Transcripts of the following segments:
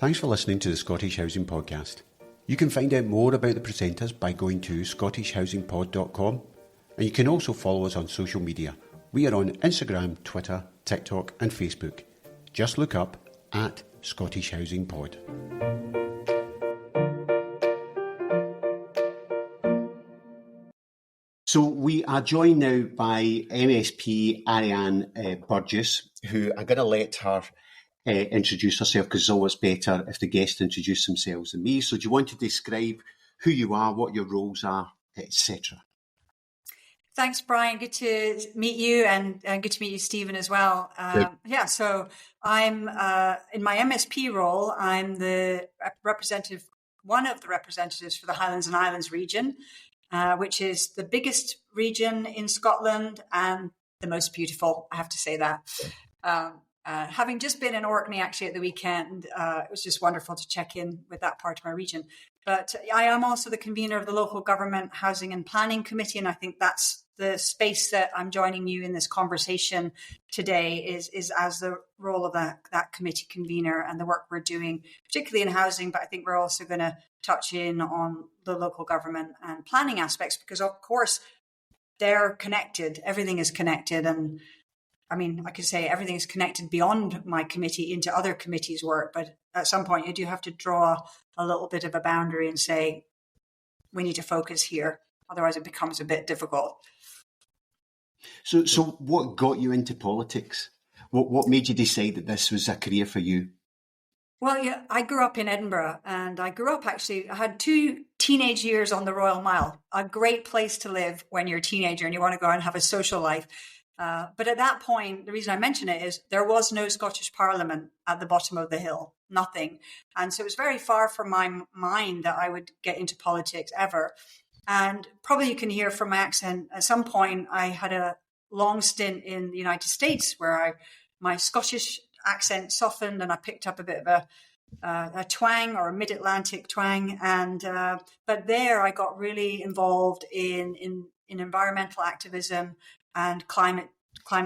Thanks for listening to the Scottish Housing Podcast. You can find out more about the presenters by going to scottishhousingpod.com, and you can also follow us on social media. We are on Instagram, Twitter, TikTok and Facebook. Just look up at Scottish Housing Pod. So we are joined now by MSP Ariane Burgess, who I'm going to let her introduce herself, because it's always better if the guests introduce themselves than me. So do you want to describe who you are, what your roles are, etc.? Thanks, Brian. Good to meet you, and good to meet you, Stephen, as well. So I'm in my MSP role. I'm the representative, one of the representatives for the Highlands and Islands region, which is the biggest region in Scotland and the most beautiful. I have to say that. Having just been in Orkney actually at the weekend, it was just wonderful to check in with that part of my region. But I am also the convener of the Local Government Housing and Planning Committee, and I think that's the space that I'm joining you in this conversation today is as the role of that committee convener and the work we're doing, particularly in housing. But I think we're also going to touch in on the local government and planning aspects, because of course they're connected. Everything is connected, and I mean, I could say everything is connected beyond my committee into other committees' work, but at some point you do have to draw a little bit of a boundary and say, we need to focus here. Otherwise it becomes a bit difficult. So what got you into politics? What made you decide that this was a career for you? Well, yeah, I grew up in Edinburgh, and I had 2 teenage years on the Royal Mile, a great place to live when you're a teenager and you want to go out and have a social life. But at that point, the reason I mention it is there was no Scottish Parliament at the bottom of the hill, nothing. And so it was very far from my mind that I would get into politics ever. And probably you can hear from my accent, at some point I had a long stint in the United States where my Scottish accent softened and I picked up a bit of a twang, or a mid-Atlantic twang. And but there I got really involved in environmental activism and climate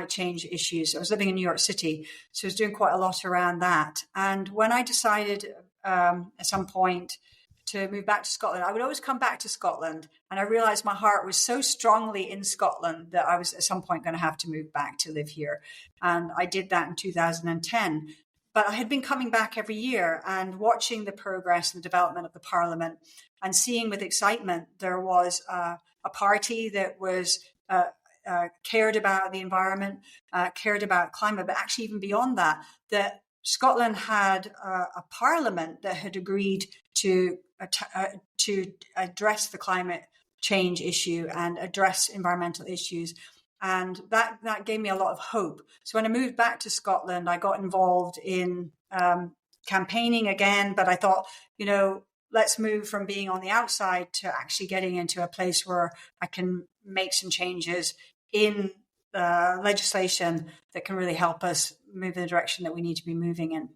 change issues. I was living in New York City, so I was doing quite a lot around that. And when I decided at some point to move back to Scotland, I would always come back to Scotland, and I realized my heart was so strongly in Scotland that I was at some point going to have to move back to live here. And I did that in 2010. But I had been coming back every year and watching the progress and the development of the Parliament, and seeing with excitement there was a party that was cared about the environment, cared about climate, but actually even beyond that, that Scotland had a parliament that had agreed to address the climate change issue and address environmental issues. And that gave me a lot of hope. So when I moved back to Scotland, I got involved in campaigning again, but I thought, let's move from being on the outside to actually getting into a place where I can make some changes in legislation that can really help us move in the direction that we need to be moving in.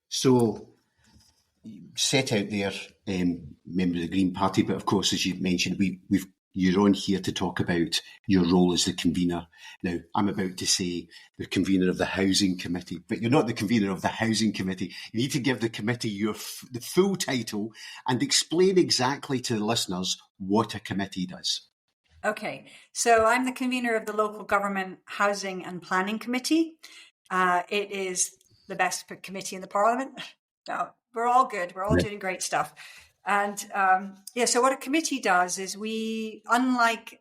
So you set out there, member of the Green Party, but of course, as you mentioned, you're on here to talk about your role as the convener. Now, I'm about to say the convener of the Housing Committee, but you're not the convener of the Housing Committee. You need to give the committee the full title and explain exactly to the listeners what a committee does. Okay, so I'm the convener of the Local Government Housing and Planning Committee. It is the best committee in the Parliament. No, we're all good. We're all doing great stuff. And so what a committee does is unlike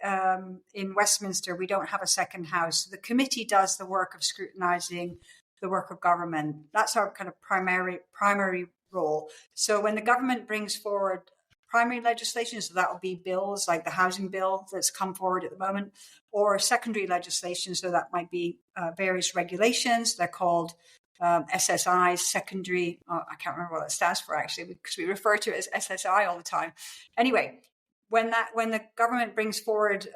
in Westminster, we don't have a second house. The committee does the work of scrutinising the work of government. That's our kind of primary role. So when the government brings forward primary legislation, so that will be bills like the housing bill that's come forward at the moment, or secondary legislation, so that might be various regulations. They're called SSIs, secondary, I can't remember what that stands for actually, because we refer to it as SSI all the time. Anyway, when the government brings forward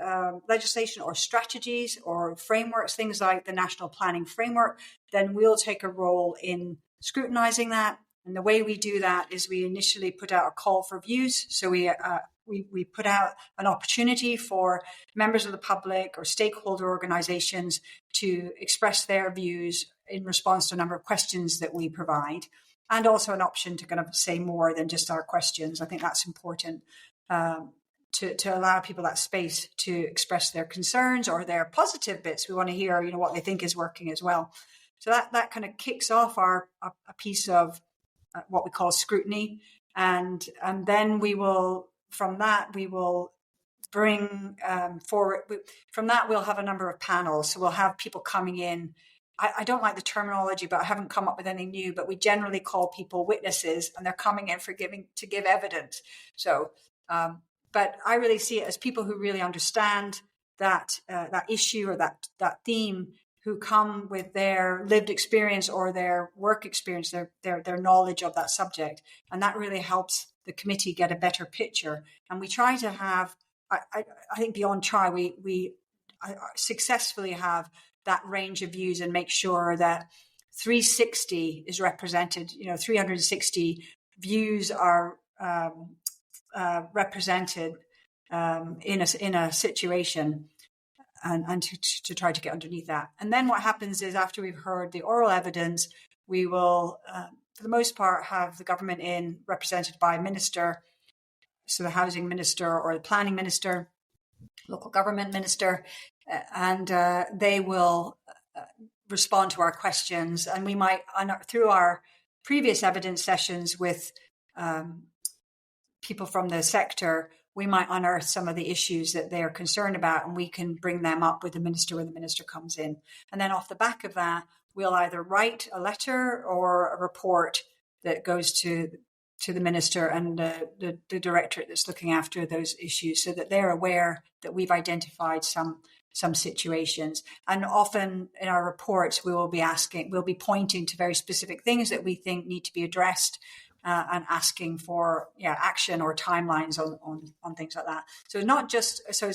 legislation or strategies or frameworks, things like the National Planning Framework, then we'll take a role in scrutinising that. And the way we do that is we initially put out a call for views. So we put out an opportunity for members of the public or stakeholder organizations to express their views in response to a number of questions that we provide. and also an option to kind of say more than just our questions. I think that's important, to allow people that space to express their concerns or their positive bits. We want to hear, what they think is working as well. So that kind of kicks off a piece of what we call scrutiny, and then we will bring forward. From that, we'll have a number of panels. So we'll have people coming in. I don't like the terminology, but I haven't come up with anything new. But we generally call people witnesses, and they're coming in to give evidence. So, but I really see it as people who really understand that issue or that theme, who come with their lived experience or their work experience, their knowledge of that subject, and that really helps the committee get a better picture. And we try to have, I think beyond try, we successfully have that range of views and make sure that 360 is represented. 360 views are represented in a situation, and to try to get underneath that. And then what happens is, after we've heard the oral evidence, we will, for the most part, have the government in, represented by a minister, so the housing minister or the planning minister, local government minister, and they will respond to our questions. And we might, through our previous evidence sessions with people from the sector, we might unearth some of the issues that they are concerned about, and we can bring them up with the minister when the minister comes in. And then off the back of that, we'll either write a letter or a report that goes to the minister and the directorate that's looking after those issues, so that they're aware that we've identified some situations. And often in our reports, we'll be pointing to very specific things that we think need to be addressed, and asking for action or timelines on things like that. So it's not just so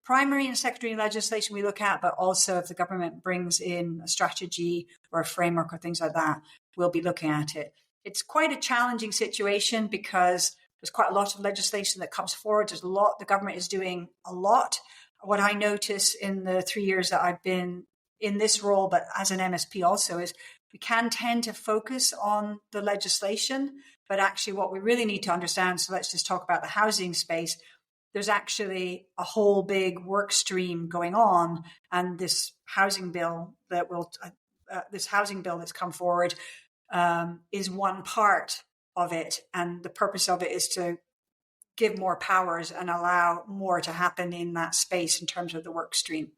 primary and secondary legislation we look at, but also if the government brings in a strategy or a framework or things like that, we'll be looking at it. It's quite a challenging situation because there's quite a lot of legislation that comes forward. There's a lot. The government is doing a lot. What I notice in the 3 years that I've been in this role, but as an MSP also, is we can tend to focus on the legislation, but actually what we really need to understand, so let's just talk about the housing space. There's actually a whole big work stream going on, and this housing bill that's come forward is one part of it. And the purpose of it is to give more powers and allow more to happen in that space in terms of the work stream.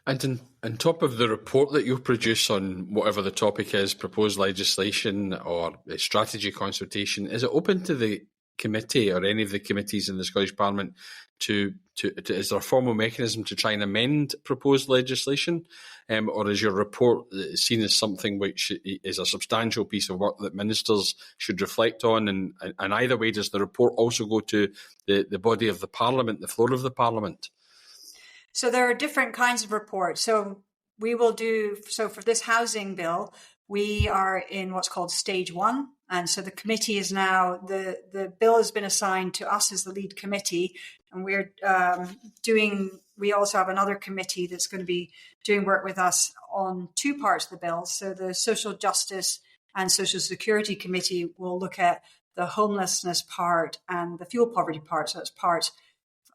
And on top of the report that you'll produce on whatever the topic is, proposed legislation or a strategy consultation, is it open to the committee or any of the committees in the Scottish Parliament to is there a formal mechanism to try and amend proposed legislation, or is your report seen as something which is a substantial piece of work that ministers should reflect on? And either way, does the report also go to the body of the Parliament, the floor of the Parliament? So there are different kinds of reports. So for this housing bill, we are in what's called stage 1. And so the committee is now, the bill has been assigned to us as the lead committee. And we also have another committee that's going to be doing work with us on two parts of the bill. So the Social Justice and Social Security Committee will look at the homelessness part and the fuel poverty part. So that's parts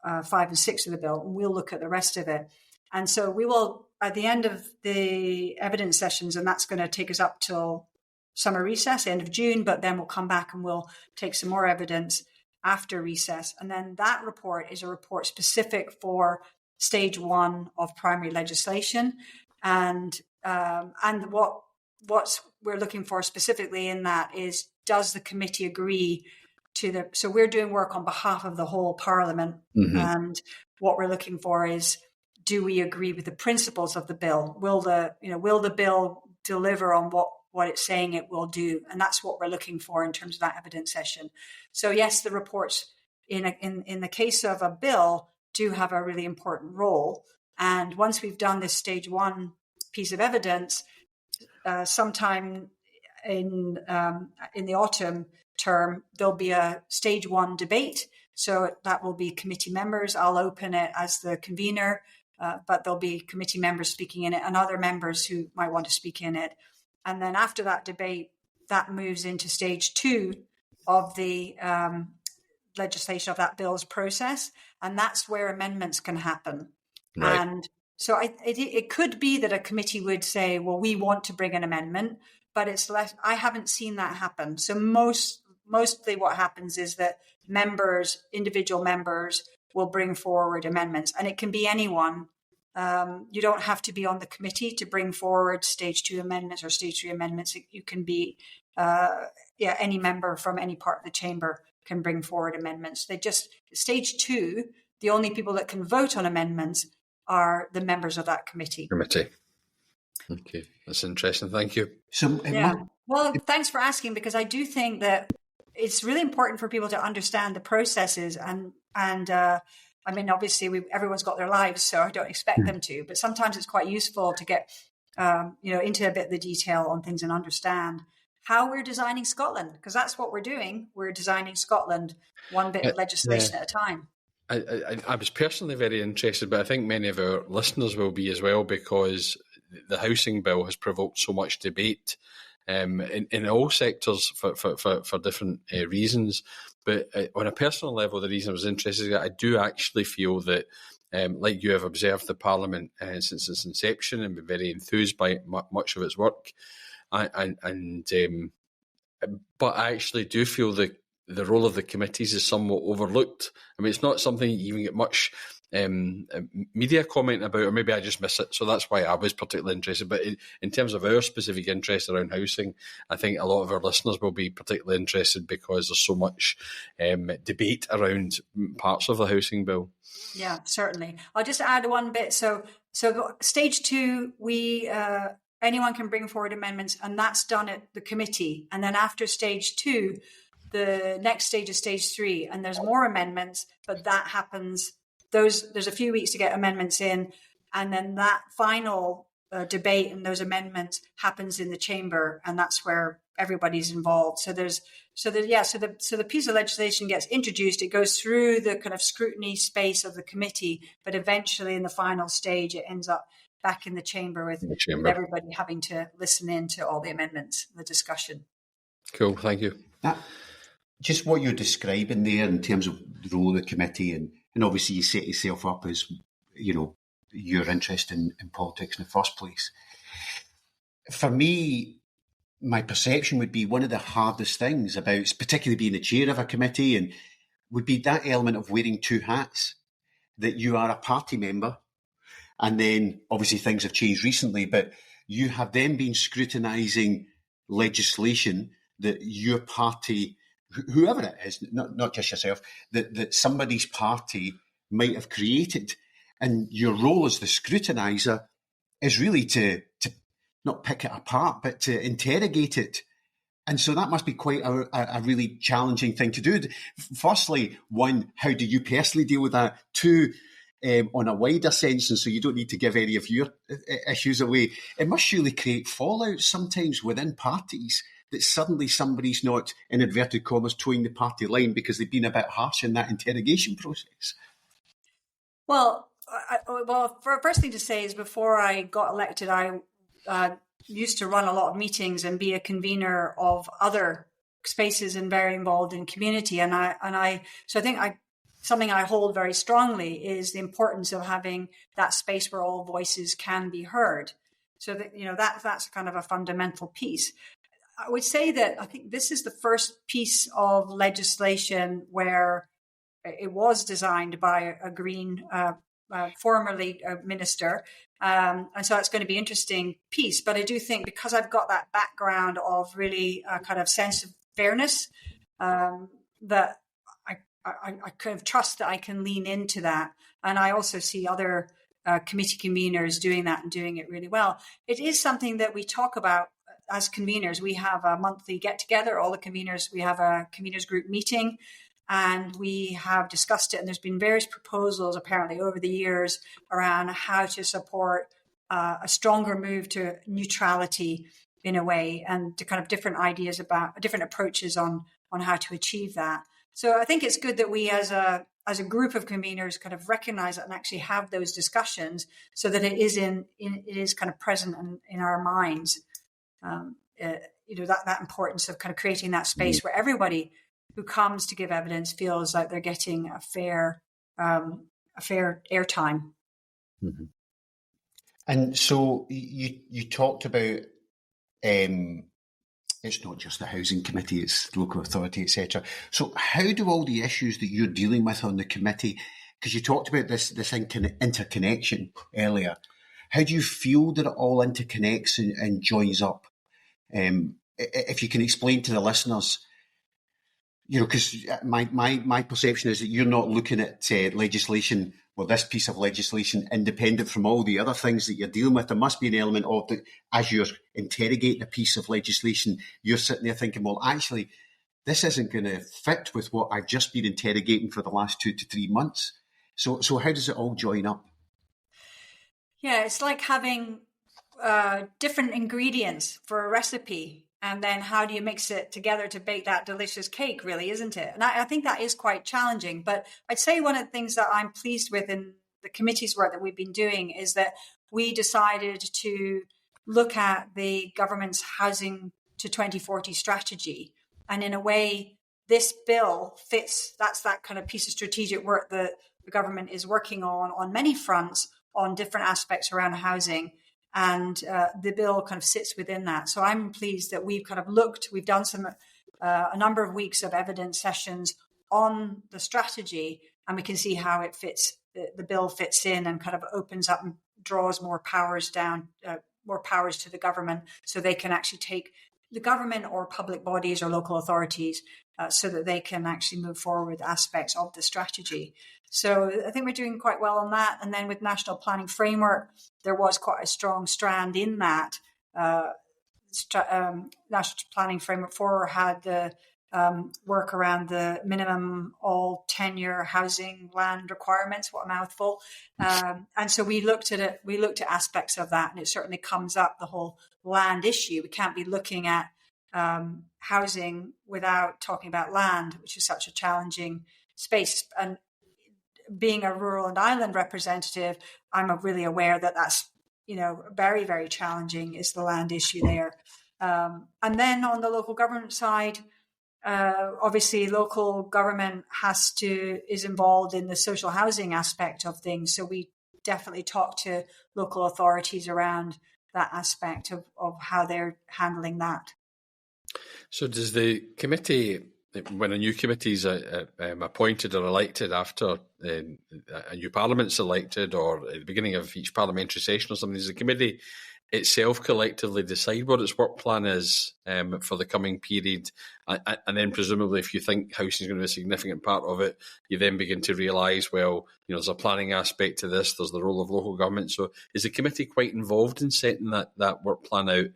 5 and 6 of the bill, and we'll look at the rest of it. And so we will, at the end of the evidence sessions, and that's going to take us up till summer recess, end of June, but then we'll come back and we'll take some more evidence after recess. And then that report is a report specific for stage 1 of primary legislation. And what we're looking for specifically in that is, does the committee agree so we're doing work on behalf of the whole Parliament. Mm-hmm. And what we're looking for is, do we agree with the principles of the bill? Will the bill deliver on what it's saying it will do? And that's what we're looking for in terms of that evidence session. So yes, the reports in the case of a bill do have a really important role. And once we've done this stage 1 piece of evidence, sometime in the autumn term, there'll be a stage 1 debate. So that will be committee members. I'll open it as the convener, but there'll be committee members speaking in it and other members who might want to speak in it. And then after that debate, that moves into stage 2 of the legislation of that bill's process. And that's where amendments can happen. Right. And so it could be that a committee would say, well, we want to bring an amendment, but it's less. I haven't seen that happen. So mostly what happens is that individual members will bring forward amendments, and it can be anyone. You don't have to be on the committee to bring forward stage 2 amendments or stage 3 amendments. You can be, any member from any part of the chamber can bring forward amendments. Stage 2, the only people that can vote on amendments are the members of that committee. Okay, that's interesting. Thank you. So, well, thanks for asking, because I do think that it's really important for people to understand the processes. And I mean, obviously, everyone's got their lives, so I don't expect them to. But sometimes it's quite useful to get into a bit of the detail on things and understand how we're designing Scotland, because that's what we're doing. We're designing Scotland one bit of legislation at a time. I was personally very interested, but I think many of our listeners will be as well, because the housing bill has provoked so much debate in all sectors for different reasons. But on a personal level, the reason I was interested is that I do actually feel that, like you have observed the Parliament since its inception and been very enthused by much of its work, but I actually do feel that the role of the committees is somewhat overlooked. I mean, it's not something you even get much media comment about, or maybe I just miss it. So that's why I was particularly interested. But in terms of our specific interest around housing, I think a lot of our listeners will be particularly interested because there's so much debate around parts of the housing bill. Yeah, certainly. I'll just add one bit. So stage 2, anyone can bring forward amendments, and that's done at the committee. And then after stage 2, the next stage is stage 3, and there's more amendments, but that happens. There's a few weeks to get amendments in, and then that final debate and those amendments happens in the chamber, and that's where everybody's involved. So the piece of legislation gets introduced. It goes through the kind of scrutiny space of the committee, but eventually in the final stage, it ends up back in the chamber with everybody having to listen in to all the amendments, the discussion. Cool, thank you. Just what you're describing there in terms of the role of the committee, and obviously you set yourself up as, your interest in politics in the first place. For me, my perception would be one of the hardest things about, particularly being the chair of a committee, and would be that element of wearing 2 hats, that you are a party member. And then obviously things have changed recently, but you have then been scrutinising legislation that your party, whoever it is, not just yourself, that somebody's party might have created. And your role as the scrutiniser is really to not pick it apart, but to interrogate it. And so that must be quite a really challenging thing to do. Firstly, one, how do you personally deal with that? 2, on a wider sense, and so you don't need to give any of your issues away. It must surely create fallout sometimes within parties, that suddenly somebody's not, in inverted commas, towing the party line because they've been a bit harsh in that interrogation process. Well, first thing to say is, before I got elected, I used to run a lot of meetings and be a convener of other spaces and very involved in community. So I think something I hold very strongly is the importance of having that space where all voices can be heard. So that that's kind of a fundamental piece. I would say that I think this is the first piece of legislation where it was designed by a Green, formerly a minister. And so it's going to be an interesting piece. But I do think, because I've got that background of really a kind of sense of fairness, that I kind of trust that I can lean into that. And I also see other committee conveners doing that and doing it really well. It is something that we talk about as conveners. We have a monthly get-together, all the conveners. We have a conveners group meeting, and we have discussed it. And there's been various proposals, apparently, over the years around how to support a stronger move to neutrality in a way, and to kind of different ideas about different approaches on how to achieve that. So I think it's good that we as a group of conveners kind of recognize it and actually have those discussions, so that it is kind of present in our minds. that importance of kind of creating that space where everybody who comes to give evidence feels like they're getting a fair airtime. Mm-hmm. And so you talked about it's not just the housing committee, it's local authority, etc. So how do all the issues that you're dealing with on the committee, because you talked about this interconnection earlier, how do you feel that it all interconnects and joins up? If you can explain to the listeners, because my perception is that you're not looking at legislation, well, this piece of legislation independent from all the other things that you're dealing with. There must be an element of that as you're interrogating a piece of legislation, you're sitting there thinking, well, actually, this isn't going to fit with what I've just been interrogating for the last 2 to 3 months. So how does it all join up? Yeah, it's like having different ingredients for a recipe. And then how do you mix it together to bake that delicious cake, really, isn't it? And I think that is quite challenging. But I'd say one of the things that I'm pleased with in the committee's work that we've been doing is that we decided to look at the government's Housing to 2040 strategy. And in a way, this bill fits, that's that kind of piece of strategic work that the government is working on many fronts, on different aspects around housing. And the bill kind of sits within that. So I'm pleased that we've kind of we've done a number of weeks of evidence sessions on the strategy, and we can see how it fits, the bill fits in and kind of opens up and draws more powers to the government, so they can actually take the government or public bodies or local authorities so that they can actually move forward with aspects of the strategy. So I think we're doing quite well on that. And then with National Planning Framework, there was quite a strong strand in that. National Planning Framework 4 had the work around the minimum all tenure housing land requirements. What a mouthful. And so we looked at it, we looked at aspects of that, and it certainly comes up, the whole land issue. We can't be looking at housing without talking about land, which is such a challenging space. And being a rural and island representative, I'm really aware that that's, very, very challenging, is the land issue there. And then on the local government side, obviously local government is involved in the social housing aspect of things. So we definitely talk to local authorities around that aspect of how they're handling that. So does the committee, when a new committee is appointed or elected after a new parliament's elected, or at the beginning of each parliamentary session or something, does the committee itself collectively decide what its work plan is for the coming period? And then presumably, if you think housing is going to be a significant part of it, you then begin to realise, well, there's a planning aspect to this, there's the role of local government. So is the committee quite involved in setting that work plan out?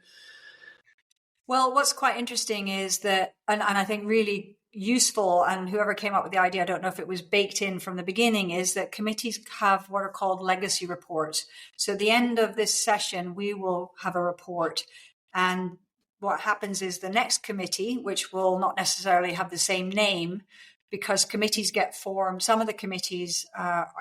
Well, what's quite interesting is that, and I think really useful, and whoever came up with the idea, I don't know if it was baked in from the beginning, is that committees have what are called legacy reports. So at the end of this session, we will have a report. And what happens is the next committee, which will not necessarily have the same name, because committees get formed, some of the committees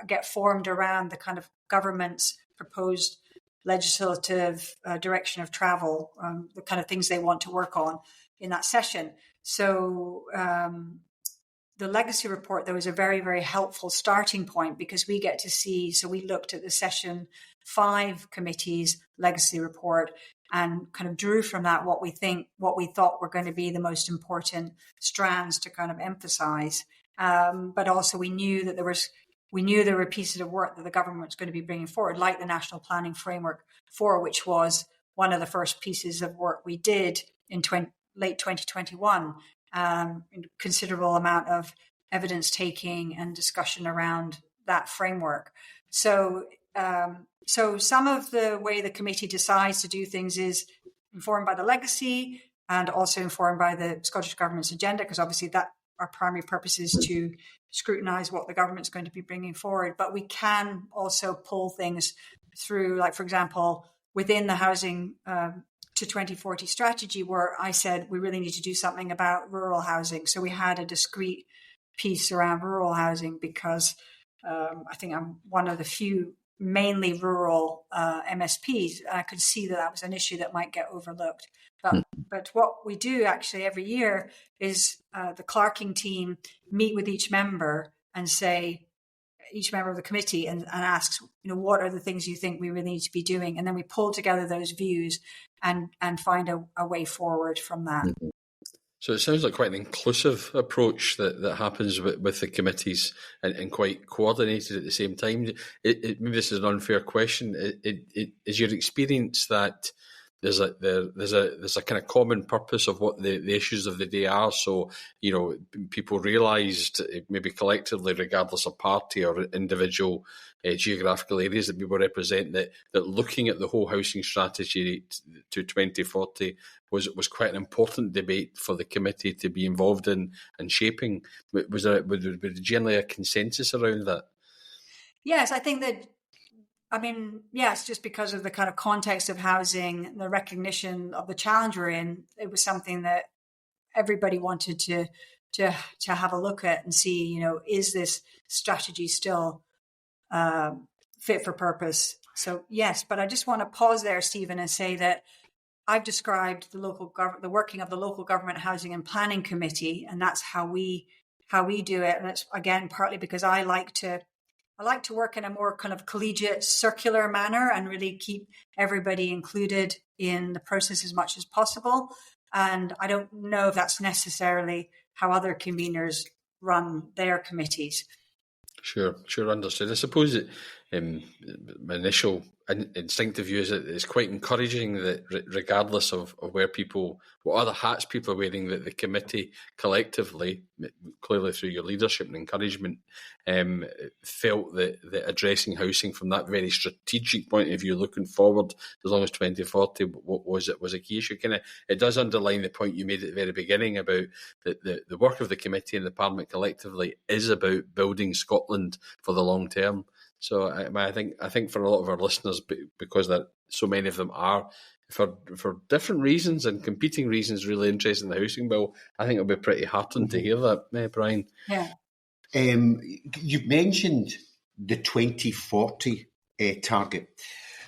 get formed around the kind of government's proposed legislative direction of travel, the kind of things they want to work on in that session. So the legacy report, though, is a very, very helpful starting point, because we get to see, so we looked at the session 5 committee's legacy report and kind of drew from that what we thought were going to be the most important strands to kind of emphasize. But also we knew there were pieces of work that the government was going to be bringing forward, like the National Planning Framework 4, which was one of the first pieces of work we did in late 2021. Considerable amount of evidence taking and discussion around that framework. So some of the way the committee decides to do things is informed by the legacy and also informed by the Scottish Government's agenda, because obviously that our primary purpose is to scrutinise what the government's going to be bringing forward. But we can also pull things through, like, for example, within the Housing to 2040 strategy, where I said we really need to do something about rural housing. So we had a discrete piece around rural housing, because I think I'm one of the few mainly rural MSPs. I could see that was an issue that might get overlooked. But what we do actually every year is the clerking team meet with each member and say, each member of the committee and asks, what are the things you think we really need to be doing? And then we pull together those views and find a way forward from that. Mm-hmm. So it sounds like quite an inclusive approach that happens with the committees and quite coordinated at the same time. Maybe this is an unfair question. Is your experience that there's a kind of common purpose of what the issues of the day are? So, people realised maybe collectively, regardless of party or individual geographical areas that people represent, that looking at the whole housing strategy to 2040 was quite an important debate for the committee to be involved in and shaping. Was there generally a consensus around that? Yes, I think that. Yes, just because of the kind of context of housing, the recognition of the challenge we're in, it was something that everybody wanted to have a look at and see, is this strategy still fit for purpose? So yes, but I just want to pause there, Stephen, and say that I've described the working of the local government housing and planning committee, and that's how we do it. And it's again partly because I like to work in a more kind of collegiate, circular manner and really keep everybody included in the process as much as possible. And I don't know if that's necessarily how other conveners run their committees. Sure, understood. I suppose that my initial instinctive view is that it's quite encouraging that regardless of what other hats people are wearing, that the committee collectively, clearly through your leadership and encouragement, felt that addressing housing from that very strategic point of view, looking forward as long as 2040 was a key issue. It does underline the point you made at the very beginning about the work of the committee and the Parliament collectively is about building Scotland for the long term. So I think for a lot of our listeners, because that so many of them are, for different reasons and competing reasons, really interested in the housing bill, I think it'll be pretty heartening to hear that, Brian. Yeah. You mentioned the 2040 target.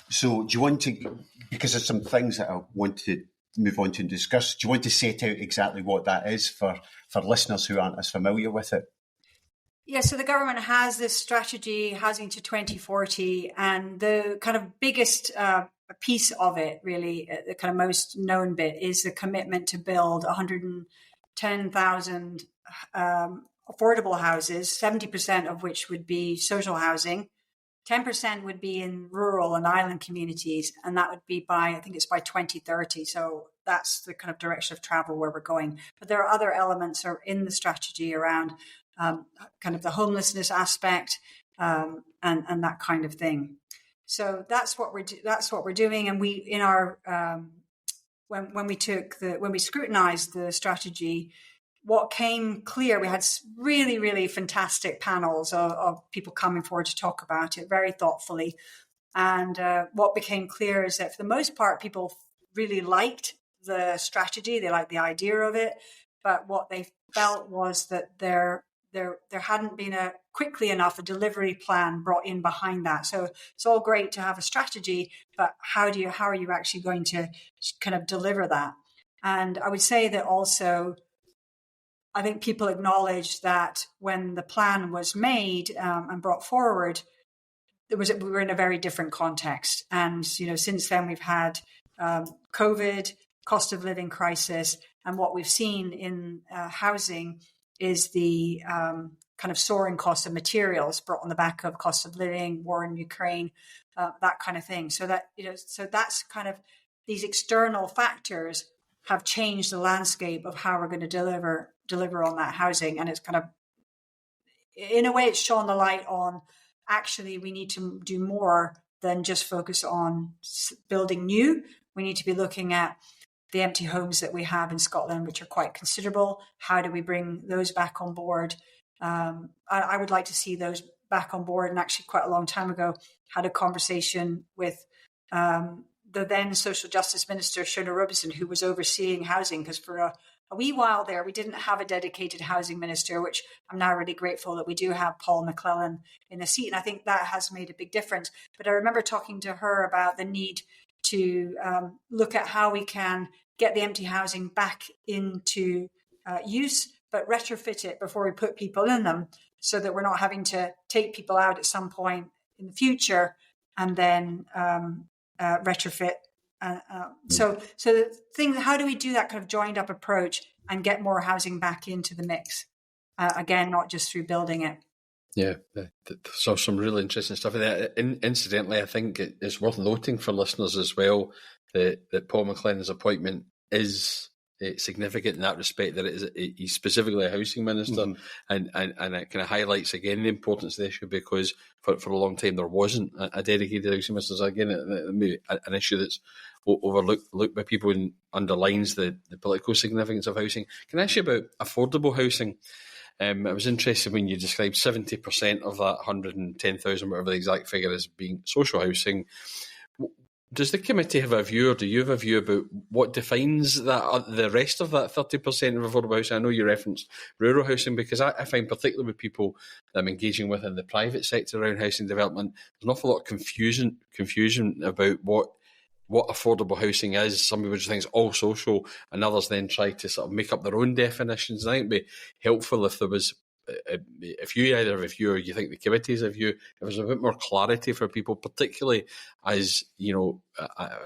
So do you want to, because there's some things that I want to move on to and discuss, do you want to set out exactly what that is for listeners who aren't as familiar with it? Yeah, so the government has this strategy, Housing to 2040, and the kind of biggest piece of it, really, the kind of most known bit, is the commitment to build 110,000 affordable houses, 70% of which would be social housing, 10% would be in rural and island communities, and that would be by 2030. So that's the kind of direction of travel where we're going. But there are other elements in the strategy around kind of the homelessness aspect and that kind of thing. So that's what we're doing. And we in our when we scrutinized the strategy, what came clear, we had really, really fantastic panels of people coming forward to talk about it very thoughtfully. And what became clear is that for the most part, people really liked the strategy. They liked the idea of it. But what they felt was that there hadn't been quickly enough a delivery plan brought in behind that. So it's all great to have a strategy, but how are you actually going to kind of deliver that? And I would say that also, I think people acknowledged that when the plan was made and brought forward, we were in a very different context. And since then we've had COVID, cost of living crisis, and what we've seen in housing is the kind of soaring cost of materials brought on the back of cost of living, war in Ukraine, that kind of thing. So that's kind of, these external factors have changed the landscape of how we're going to deliver on that housing. And it's kind of, in a way, it's shone the light on, actually, we need to do more than just focus on building new. We need to be looking at the empty homes that we have in Scotland, which are quite considerable. How do we bring those back on board? I would like to see those back on board. And actually, quite a long time ago, had a conversation with the then Social Justice Minister, Shona Robertson, who was overseeing housing, because for a wee while there, we didn't have a dedicated housing minister, which I'm now really grateful that we do have Paul McClellan in the seat. And I think that has made a big difference. But I remember talking to her about the need to look at how we can get the empty housing back into use, but retrofit it before we put people in them, so that we're not having to take people out at some point in the future and then retrofit. So the thing, how do we do that kind of joined up approach and get more housing back into the mix? Again, not just through building it. Yeah, so some really interesting stuff in there. Incidentally, I think it's worth noting for listeners as well that Paul McLennan's appointment is significant in that respect, that he's specifically a housing minister, and it kind of highlights again the importance of the issue, because for a long time there wasn't a dedicated housing minister. So again, an issue that's overlooked by people and underlines the political significance of housing. Can I ask you about affordable housing? I was interested when you described 70% of that 110,000, whatever the exact figure is, being social housing. Does the committee have a view, or do you have a view about what defines that the rest of that 30% of affordable housing? I know you referenced rural housing, because I find, particularly with people that I'm engaging with in the private sector around housing development, there's an awful lot of confusion about what affordable housing is. Some people just think it's all social, and others then try to sort of make up their own definitions. And I think it'd be helpful if there was, if you either have a view, or you think the committee's a view, if there's a bit more clarity for people, particularly as, you know,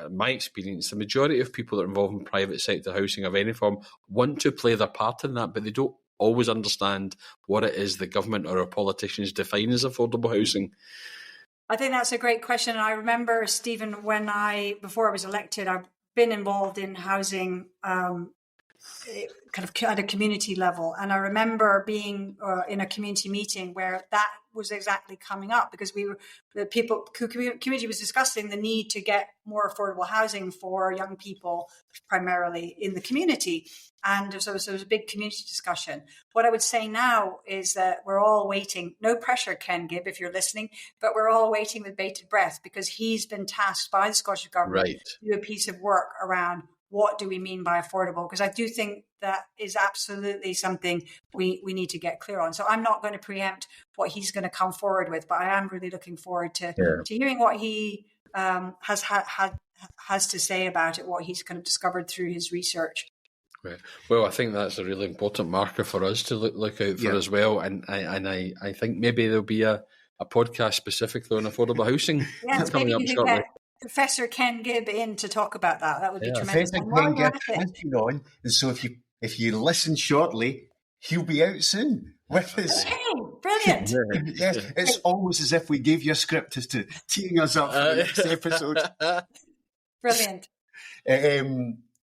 in my experience, the majority of people that are involved in private sector housing of any form want to play their part in that, but they don't always understand what it is the government or our politicians define as affordable housing. I think that's a great question. And I remember, Stephen, before I was elected, I've been involved in housing kind of at a community level. And I remember being in a community meeting where that was exactly coming up, because the community was discussing the need to get more affordable housing for young people, primarily in the community. And so it was a big community discussion. What I would say now is that we're all waiting, no pressure, Ken Gibb, if you're listening, but we're all waiting with bated breath, because he's been tasked by the Scottish Government to do a piece of work around what do we mean by affordable? Because I do think that is absolutely something we need to get clear on. So I'm not going to preempt what he's going to come forward with, but I am really looking forward to hearing what he has to say about it, what he's kind of discovered through his research. Right. Well, I think that's a really important marker for us to look out for as well. And I think maybe there'll be a podcast specifically on affordable housing coming up shortly. Professor Ken Gibb in to talk about that. That would be tremendous. Professor Ken Gibb has been on, and so if you listen shortly, he'll be out soon with us. Okay, brilliant. Yes, it's almost as if we gave you a script as to teeing us up for the next episode. Brilliant.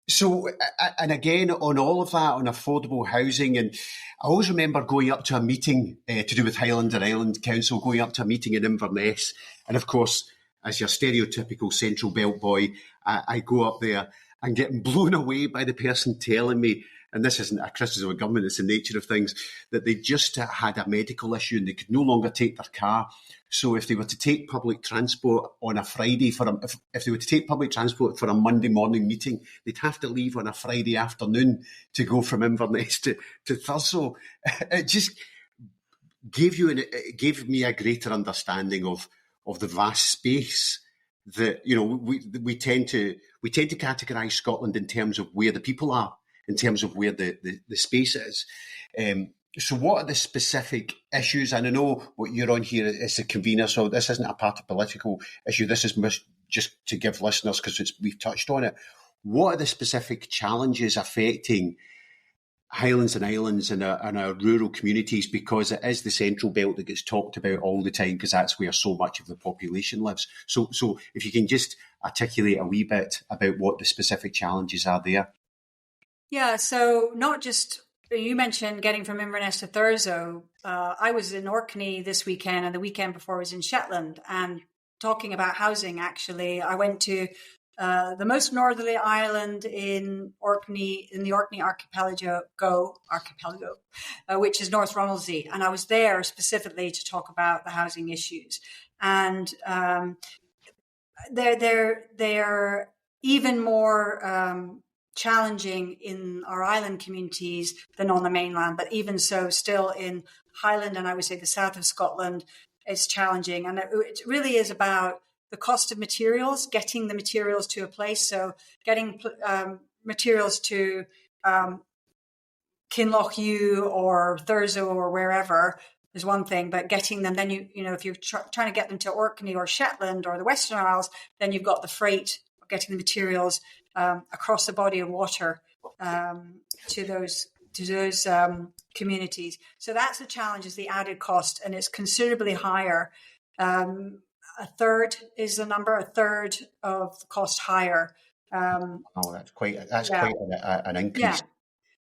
So, and again, on all of that, on affordable housing, and I always remember going up to a meeting to do with Highlands and Island Council, going up to a meeting in Inverness, and of course, as your stereotypical Central Belt boy, I go up there and getting blown away by the person telling me, and this isn't a criticism of government, it's the nature of things, that they just had a medical issue and they could no longer take their car. So if they were to take public transport on a Friday if they were to take public transport for a Monday morning meeting, they'd have to leave on a Friday afternoon to go from Inverness to Thurso. It just gave me a greater understanding of the vast space that, you know, we tend to categorise Scotland in terms of where the people are, in terms of where the space is. So what are the specific issues? And I know what you're on here is a convener, so this isn't a part of political issue. This is just to give listeners, because we've touched on it. What are the specific challenges affecting Highlands and Islands and our rural communities, because it is the Central Belt that gets talked about all the time, because that's where so much of the population lives. So if you can just articulate a wee bit about what the specific challenges are there. Yeah, so not just, you mentioned getting from Inverness to Thurso. I was in Orkney this weekend, and the weekend before I was in Shetland, and talking about housing, actually, I went to the most northerly island in the Orkney archipelago, which is North Ronaldsay. And I was there specifically to talk about the housing issues. And they're even more challenging in our island communities than on the mainland. But even so, still in Highland and I would say the south of Scotland, it's challenging. And it really is about the cost of materials, getting the materials to a place. So getting materials to Kinlochhew or Thurso or wherever is one thing, but getting them, then if you're trying to get them to Orkney or Shetland or the Western Isles, then you've got the freight of getting the materials across the body of water to those communities. So that's the challenge, is the added cost, and it's considerably higher. A third is the number, a third of the cost higher. That's quite an increase. Yeah.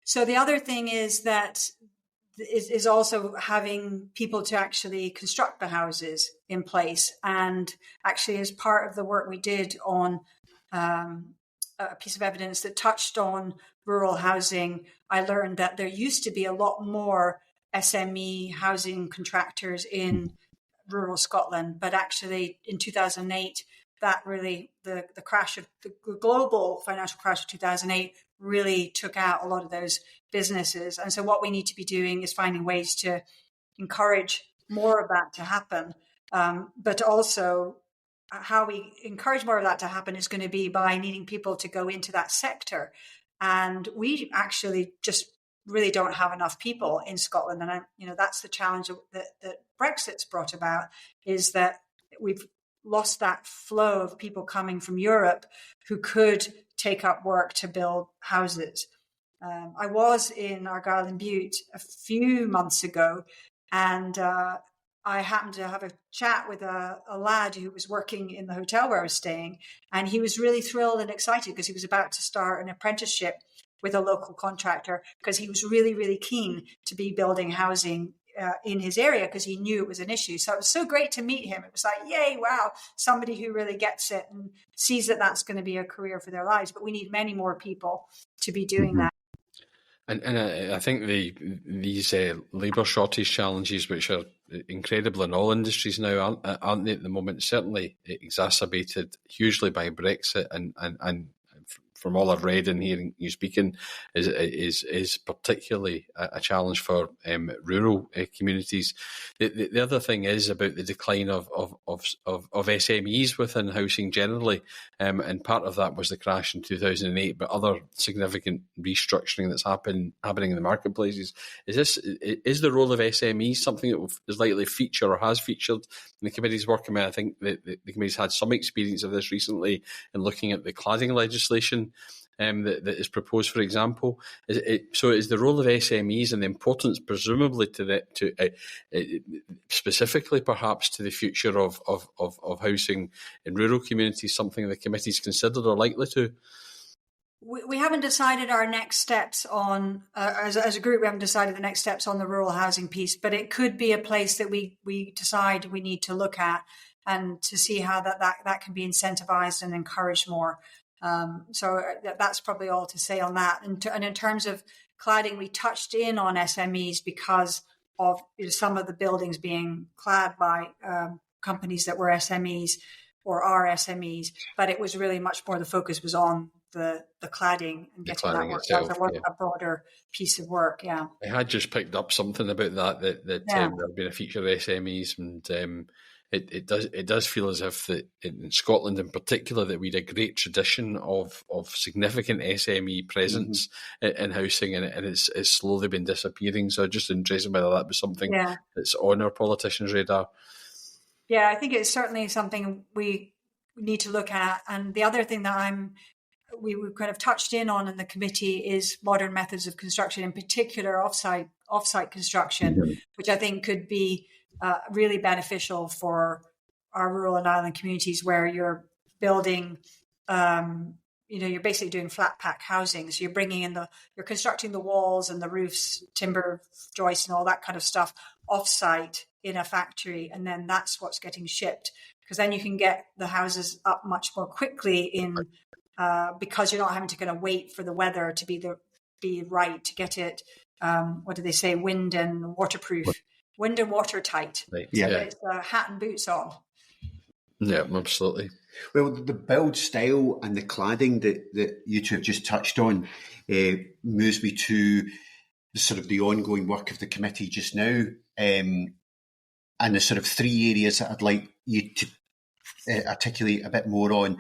So the other thing is that is also having people to actually construct the houses in place. And actually, as part of the work we did on a piece of evidence that touched on rural housing, I learned that there used to be a lot more SME housing contractors in rural Scotland, but actually in 2008, that really, the crash of the global financial crash of 2008 really took out a lot of those businesses. And so what we need to be doing is finding ways to encourage more of that to happen. But also how we encourage more of that to happen is going to be by needing people to go into that sector. And we actually just really don't have enough people in Scotland. And that's the challenge that Brexit's brought about, is that we've lost that flow of people coming from Europe who could take up work to build houses. I was in Argyll and Bute a few months ago, and I happened to have a chat with a lad who was working in the hotel where I was staying, and he was really thrilled and excited because he was about to start an apprenticeship with a local contractor, because he was really, really keen to be building housing in his area because he knew it was an issue. So it was so great to meet him. It was like, yay, wow, somebody who really gets it and sees that that's going to be a career for their lives. But we need many more people to be doing that. And I think these labour shortage challenges, which are incredible in all industries now, aren't they at the moment? Certainly exacerbated hugely by Brexit, and from all I've read and hearing you speaking, is particularly a challenge for rural communities. The other thing is about the decline of SMEs within housing generally, and part of that was the crash in 2008, but other significant restructuring that's happening in the marketplaces. Is the role of SMEs something that is likely to feature or has featured in the committee's work? I mean, I think the committee's had some experience of this recently in looking at the cladding legislation that is proposed, for example. So is the role of SMEs and the importance, presumably, to specifically perhaps to the future of housing in rural communities, something the committee's considered or likely to? We haven't decided our next steps on, as a group, we haven't decided the next steps on the rural housing piece, but it could be a place that we decide we need to look at and to see how that can be incentivised and encouraged more. So that's probably all to say on that. And in terms of cladding, we touched in on SMEs because of some of the buildings being clad by companies that were SMEs or are SMEs, but it was really much more, the focus was on the cladding and getting that work. That was a broader piece of work, yeah. I had just picked up something about that there had been a feature of SMEs, and it does feel as if that in Scotland in particular that we had a great tradition of significant SME presence in housing, and it's slowly been disappearing. So I'm just interested whether that was something that's on our politicians' radar. Yeah, I think it's certainly something we need to look at. And the other thing that we kind of touched in on in the committee is modern methods of construction, in particular offsite construction, which I think could be really beneficial for our rural and island communities, where you're building, you're basically doing flat pack housing. So you're bringing in you're constructing the walls and the roofs, timber joists and all that kind of stuff offsite in a factory. And then that's what's getting shipped, because then you can get the houses up much more quickly because you're not having to kind of wait for the weather to be right to get it. What do they say? Wind and waterproof. Wind and watertight. Right. Yeah. So it's hat and boots on. Yeah, absolutely. Well, the build style and the cladding that you two have just touched on moves me to the sort of the ongoing work of the committee just now, and the sort of three areas that I'd like you to articulate a bit more on.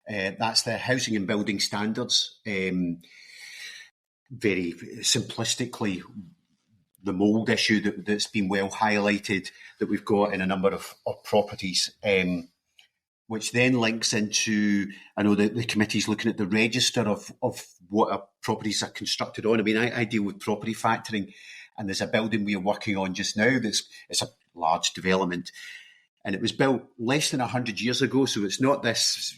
That's the housing and building standards. Very simplistically, the mould issue that's been well highlighted that we've got in a number of properties, which then links into, I know that the committee's looking at the register of what our properties are constructed on. I mean, I deal with property factoring, and there's a building we are working on just now it's a large development, and it was built less than 100 years ago, so it's not this,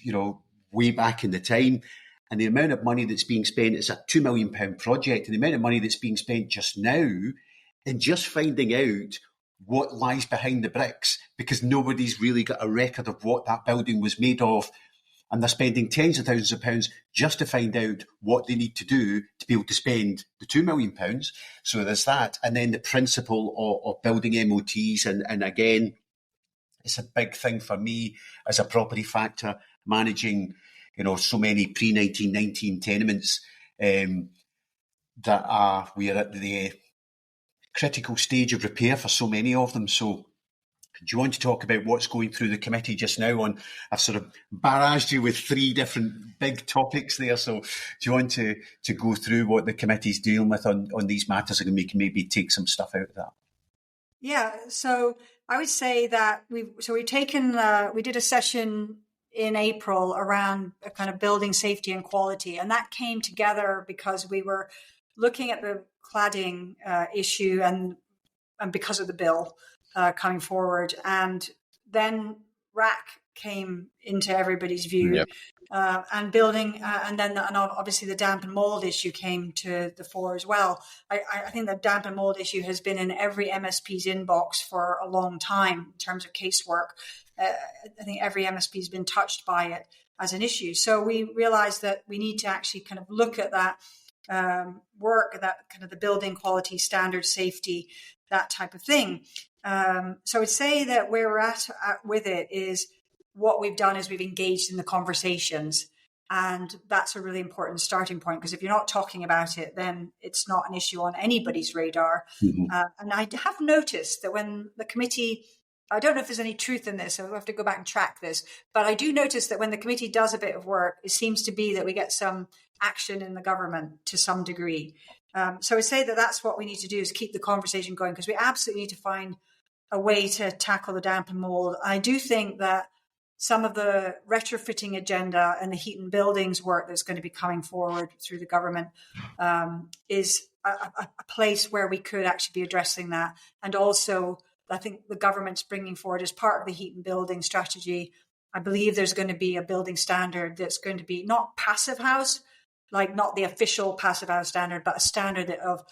way back in the time. And the amount of money that's being spent, it's a £2 million project, and the amount of money that's being spent just now in just finding out what lies behind the bricks, because nobody's really got a record of what that building was made of. And they're spending tens of thousands of pounds just to find out what they need to do to be able to spend the £2 million. So there's that. And then the principle of building MOTs. And again, it's a big thing for me as a property factor, managing, so many pre-1919 tenements we are at the critical stage of repair for so many of them. So do you want to talk about what's going through the committee just now on, I've sort of barraged you with three different big topics there. So do you want to go through what the committee's dealing with on these matters, and we can maybe take some stuff out of that? Yeah. So I would say that we did a session in April around a kind of building safety and quality. And that came together because we were looking at the cladding issue and because of the bill coming forward. And then RAC came into everybody's view. Yep. And building, and obviously the damp and mold issue came to the fore as well. I think the damp and mold issue has been in every MSP's inbox for a long time in terms of casework. I think every MSP has been touched by it as an issue. So we realized that we need to actually kind of look at that work, that kind of the building quality, standard safety, that type of thing. So I'd say that where we're at with it is, what we've done is we've engaged in the conversations, and that's a really important starting point, because if you're not talking about it, then it's not an issue on anybody's radar. Mm-hmm. And I have noticed that when the committee, I don't know if there's any truth in this, so we'll have to go back and track this, but I do notice that when the committee does a bit of work, it seems to be that we get some action in the government to some degree. So I say that that's what we need to do, is keep the conversation going, because we absolutely need to find a way to tackle the damp and mold. I do think that some of the retrofitting agenda and the heat and buildings work that's going to be coming forward through the government is a place where we could actually be addressing that. And also, I think the government's bringing forward, as part of the heat and building strategy, I believe there's going to be a building standard that's going to be not passive house, like not the official passive house standard, but a standard of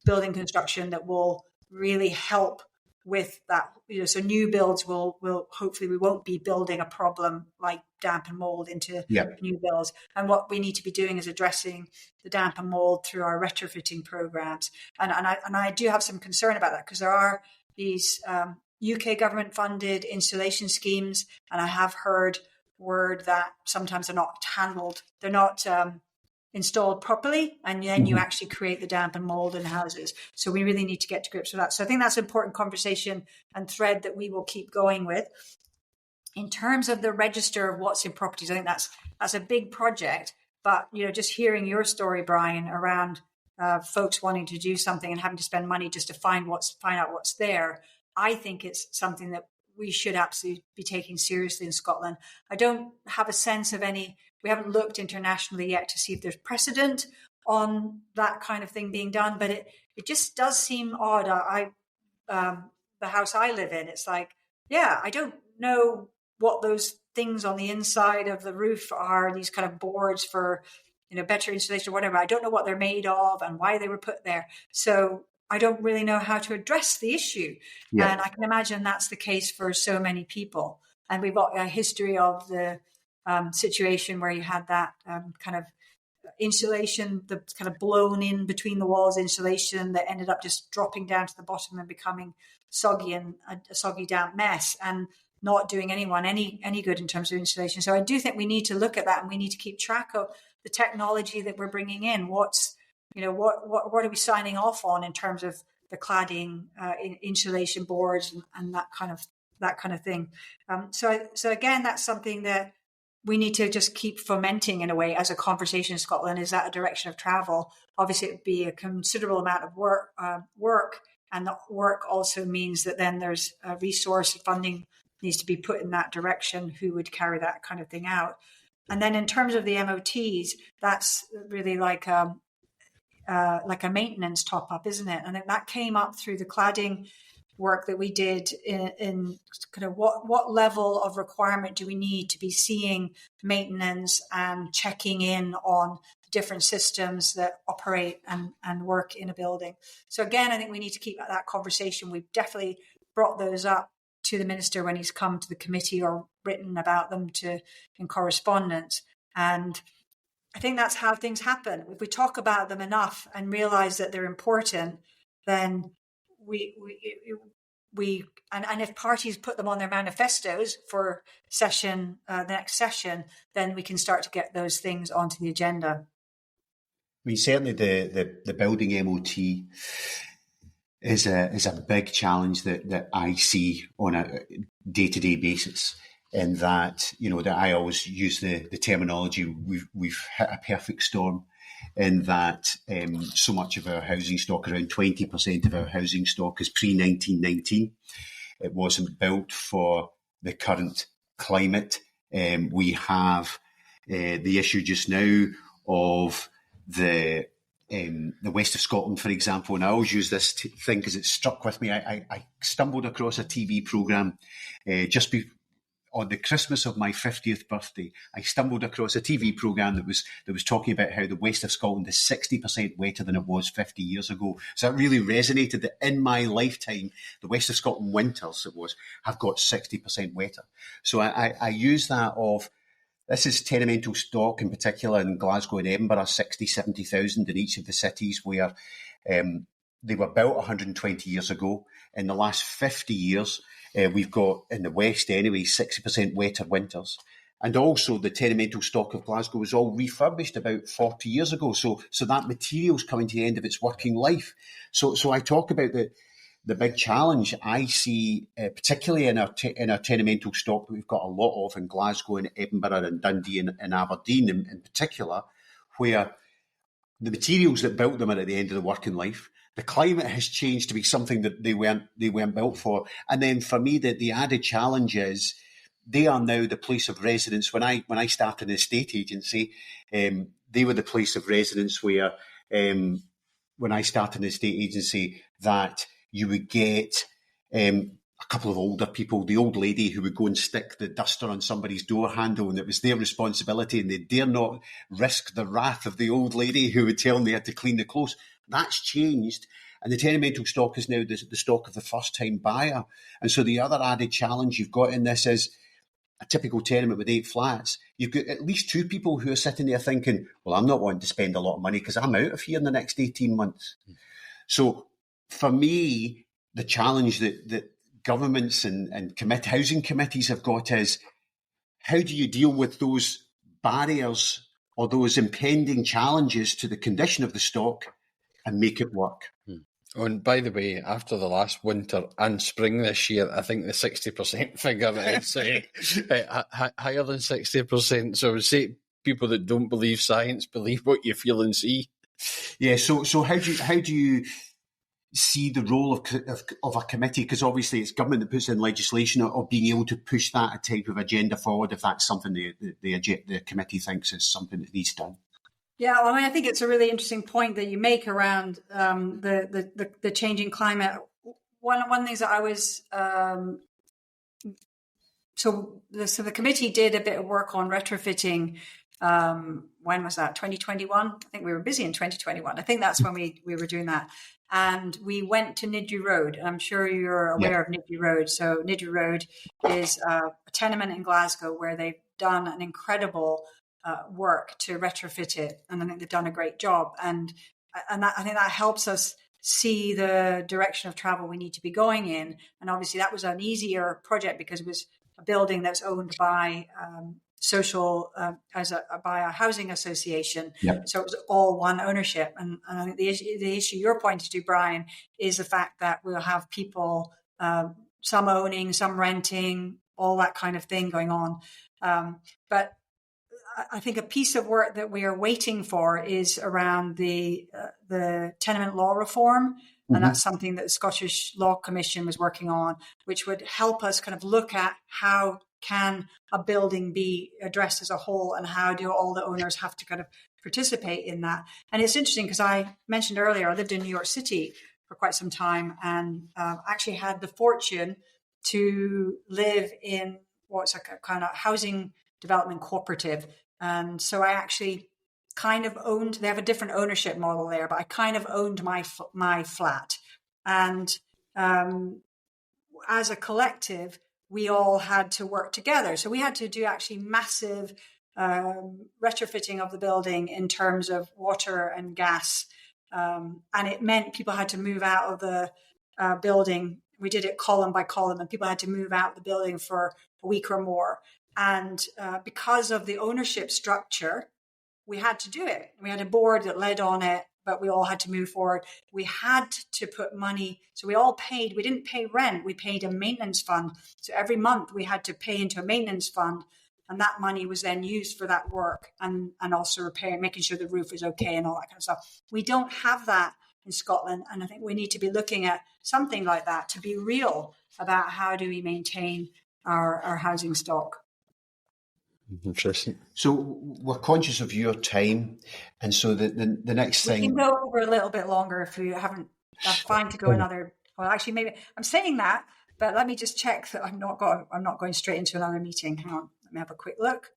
building construction that will really help with that. So new builds will hopefully, we won't be building a problem like damp and mold into new builds. And what we need to be doing is addressing the damp and mold through our retrofitting programs. And I do have some concern about that, because there are these UK government funded installation schemes, and I have heard word that sometimes they're not handled, they're not installed properly, and then you actually create the damp and mold in houses. So we really need to get to grips with that. So I think that's an important conversation and thread that we will keep going with. In terms of the register of what's in properties, I think that's a big project. But just hearing your story, Brian, around folks wanting to do something and having to spend money just to find out what's there, I think it's something that we should absolutely be taking seriously in Scotland. I don't have a sense of we haven't looked internationally yet to see if there's precedent on that kind of thing being done, but it just does seem odd. The house I live in, it's like, I don't know what those things on the inside of the roof are, these kind of boards for, better insulation or whatever. I don't know what they're made of and why they were put there. So I don't really know how to address the issue. Yeah. And I can imagine that's the case for so many people. And we've got a history of the situation where you had that kind of insulation, the kind of blown in between the walls insulation that ended up just dropping down to the bottom and becoming soggy and a soggy damp mess. And not doing anyone any good in terms of insulation. So I do think we need to look at that, and we need to keep track of the technology that we're bringing in. What are we signing off on in terms of the cladding, insulation boards, and that kind of thing. So again, that's something that we need to just keep fomenting in a way as a conversation in Scotland. Is that a direction of travel? Obviously, it would be a considerable amount of work, and the work also means that then there's a resource funding needs to be put in that direction. Who would carry that kind of thing out? And then in terms of the MOTs, that's really like a maintenance top up, isn't it? And that came up through the cladding work that we did in kind of what level of requirement do we need to be seeing maintenance and checking in on different systems that operate and work in a building. So again, I think we need to keep that conversation. We've definitely brought those up to the minister when he's come to the committee or written about them in correspondence. And I think that's how things happen. If we talk about them enough and realize that they're important, then and if parties put them on their manifestos for the next session, then we can start to get those things onto the agenda. I mean, certainly the building MOT is a big challenge that I see on a day-to-day basis. In that, that I always use the terminology, we've hit a perfect storm, in that so much of our housing stock, around 20% of our housing stock, is pre-1919. It wasn't built for the current climate. We have the issue just now of the west of Scotland, for example, and I always use this thing because it stuck with me. I stumbled across a TV programme on the Christmas of my 50th birthday. I stumbled across a TV programme that was talking about how the west of Scotland is 60% wetter than it was 50 years ago. So that really resonated, that in my lifetime, the west of Scotland winters have got 60% wetter. So I use that this is tenemental stock in particular in Glasgow and Edinburgh, 60, 70,000 in each of the cities where they were built 120 years ago. In the last 50 years, we've got, in the west anyway, 60% wetter winters. And also the tenemental stock of Glasgow was all refurbished about 40 years ago. So that material's coming to the end of its working life. So I talk about the big challenge I see, particularly in our tenemental stock that we've got a lot of in Glasgow and Edinburgh and Dundee and Aberdeen in particular, where the materials that built them are at the end of the working life. The climate has changed to be something that they weren't built for. And then for me, the added challenge is they are now the place of residence. When I started an estate agency, they were the place of residence where, when I started an estate agency, that you would get a couple of older people, the old lady who would go and stick the duster on somebody's door handle, and it was their responsibility, and they dare not risk the wrath of the old lady who would tell them they had to clean the clothes. That's changed, and the tenemental stock is now the stock of the first-time buyer. And so the other added challenge you've got in this is a typical tenement with 8 flats. You've got at least 2 people who are sitting there thinking, well, I'm not wanting to spend a lot of money because I'm out of here in the next 18 months. So for me, the challenge that governments and housing committees have got is, how do you deal with those barriers or those impending challenges to the condition of the stock and make it work? Oh, and by the way, after the last winter and spring this year, I think the 60% figure is higher than 60%. So I would say people that don't believe science believe what you feel and see. Yeah. So how do you see the role of a committee? Because obviously it's government that puts in legislation, or being able to push that type of agenda forward if that's something the committee thinks is something that needs done. Yeah, well, I mean, I think it's a really interesting point that you make around the changing climate. One of the things that I was so the committee did a bit of work on retrofitting. When was that? 2021. I think we were busy in 2021. I think that's when we were doing that, and we went to Nidru Road. And I'm sure you're aware of Nidru Road. So Nidru Road is a tenement in Glasgow where they've done an incredible work to retrofit it, and I think they've done a great job. And that, I think that helps us see the direction of travel we need to be going in. And obviously, that was an easier project because it was a building that's owned by by a housing association. Yep. So it was all one ownership. And I think the issue you're pointing to, Brian, is the fact that we'll have people, some owning, some renting, all that kind of thing going on. But I think a piece of work that we are waiting for is around the tenement law reform. And that's something that the Scottish Law Commission was working on, which would help us kind of look at how can a building be addressed as a whole, and how do all the owners have to kind of participate in that. And it's interesting because I mentioned earlier, I lived in New York City for quite some time, and actually had the fortune to live in what's a kind of housing development cooperative. And so I actually kind of owned, they have a different ownership model there, but I kind of owned my flat. And as a collective, we all had to work together. So we had to do actually massive retrofitting of the building in terms of water and gas. And it meant people had to move out of the building. We did it column by column, and people had to move out of the building for a week or more. And because of the ownership structure, we had to do it. We had a board that led on it, but we all had to move forward. We had to put money. So we all paid. We didn't pay rent. We paid a maintenance fund. So every month we had to pay into a maintenance fund. And that money was then used for that work, and also repair, making sure the roof is okay and all that kind of stuff. We don't have that in Scotland. And I think we need to be looking at something like that to be real about how do we maintain our housing stock. Interesting. So we're conscious of your time, and so the next thing... We can go over a little bit longer if you haven't... That's fine to go another... Well, actually, maybe... I'm saying that, but let me just check that I'm not going straight into another meeting. Hang on, let me have a quick look.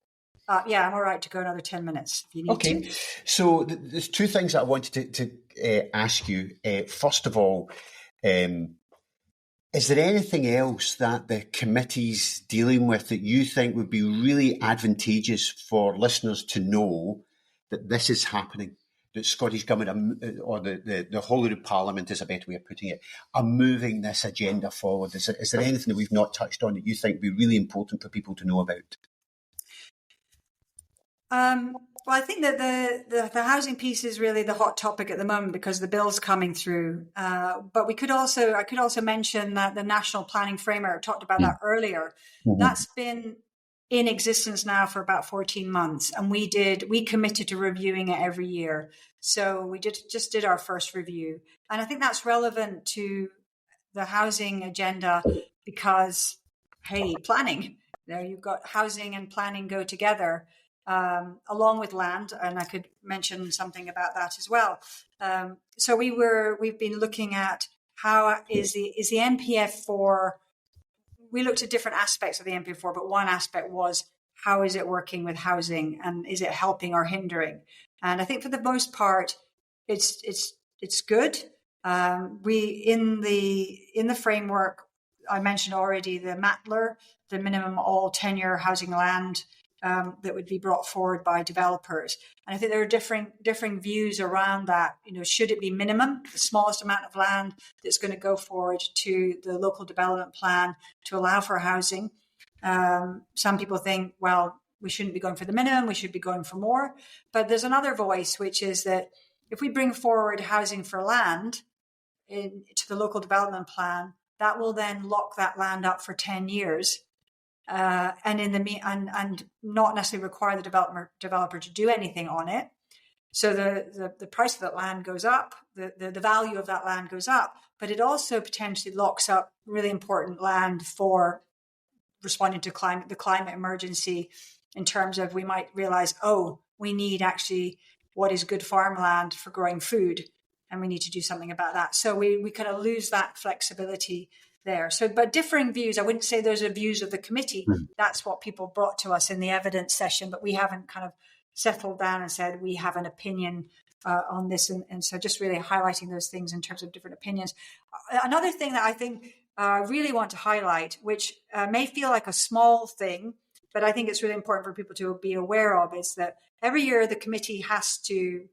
Yeah, I'm all right to go another 10 minutes if you need to. Okay, so there's two things that I wanted to ask you. First of all, is there anything else that the committee's dealing with that you think would be really advantageous for listeners to know that this is happening, that Scottish Government, or the Holyrood Parliament is a better way of putting it, are moving this agenda forward? Is there anything that we've not touched on that you think would be really important for people to know about? Well, I think that the housing piece is really the hot topic at the moment because the bill's coming through. But I could also mention that the National Planning Framework, I talked about that earlier. Mm-hmm. That's been in existence now for about 14 months. And we committed to reviewing it every year. So we just did our first review. And I think that's relevant to the housing agenda because, hey, planning, you've got housing and planning go together. Along with land, and I could mention something about that as well. So we've been looking at how is the NPF4. We looked at different aspects of the NPF4, but one aspect was how is it working with housing, and is it helping or hindering? And I think for the most part, it's good. We in the framework I mentioned already the MATLR, the minimum all tenure housing land. That would be brought forward by developers. And I think there are differing views around that. Should it be minimum, the smallest amount of land that's going to go forward to the local development plan to allow for housing? Some people think, well, we shouldn't be going for the minimum, we should be going for more. But there's another voice, which is that if we bring forward housing for land to the local development plan, that will then lock that land up for 10 years. And not necessarily require the developer to do anything on it. So the price of that land goes up, the value of that land goes up, but it also potentially locks up really important land for responding to the climate emergency in terms of we might realize, we need actually what is good farmland for growing food, and we need to do something about that. So we kind of lose that flexibility there. So, but differing views, I wouldn't say those are views of the committee. That's what people brought to us in the evidence session, but we haven't kind of settled down and said we have an opinion on this. And so just really highlighting those things in terms of different opinions. Another thing that I think I really want to highlight, which may feel like a small thing, but I think it's really important for people to be aware of, is that every year the committee has to,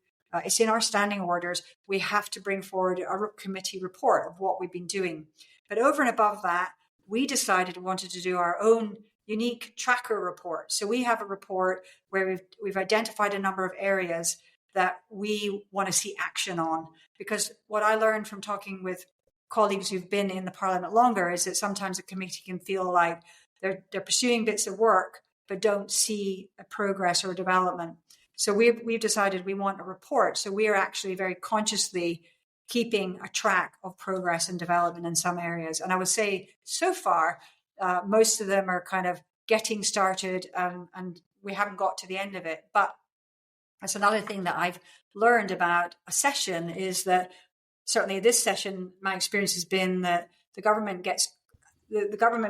it's in our standing orders, we have to bring forward a committee report of what we've been doing. But over and above that, we decided we wanted to do our own unique tracker report. So we have a report where we've identified a number of areas that we want to see action on. Because what I learned from talking with colleagues who've been in the Parliament longer is that sometimes a committee can feel like they're pursuing bits of work but don't see a progress or development. So we've decided we want a report. So we are actually very consciously keeping a track of progress and development in some areas. And I would say so far, most of them are kind of getting started, and we haven't got to the end of it. But that's another thing that I've learned about a session is that certainly this session, my experience has been that the government